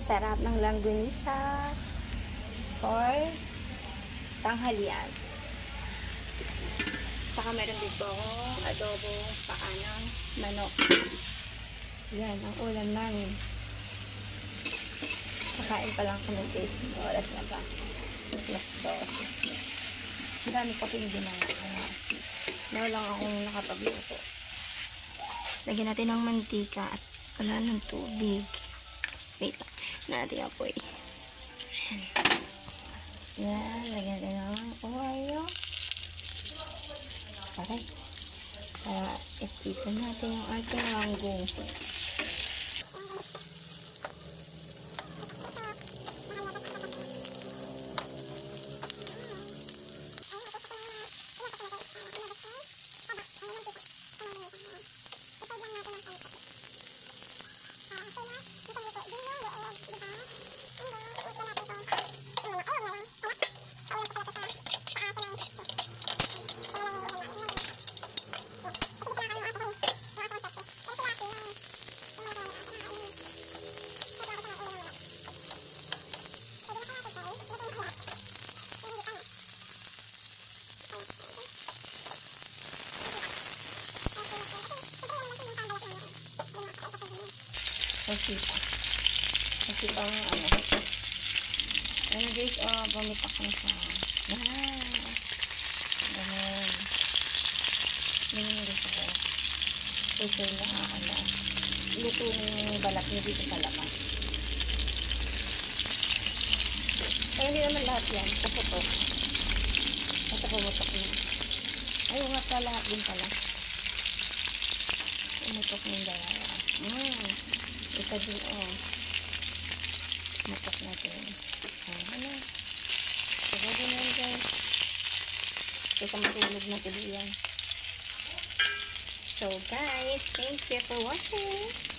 sarap ng langgunisa for tanghalian. Tsaka meron dito akong adobo paanang manok. Yan, ang ulam namin. Kakain pa lang kami guys. Oras na ba? Plus 12. Ang dami ko ping ginawa. Now lang akong nakapagluto. Lagyan natin ng mantika at wala ng tubig. Wait lang. Natin apoy. Yan. Lagyan natin ng oil. Okay. Para ipitan natin yung ating langgong. Kasi pang ano. Ano guys, bumitak na siya. Ganun. Ganun guys ako. Kasi na luto ng balat niya dito sa labas. Kaya hindi naman lahat yan. Kaputok. Ito pumutok niya. Ayaw nga pa lahat din pala. Pumutok ng dalawa. Isa din matok natin. Ano? Isa din yan guys. Ito matulog na tuloy yan. So guys, thank you for watching.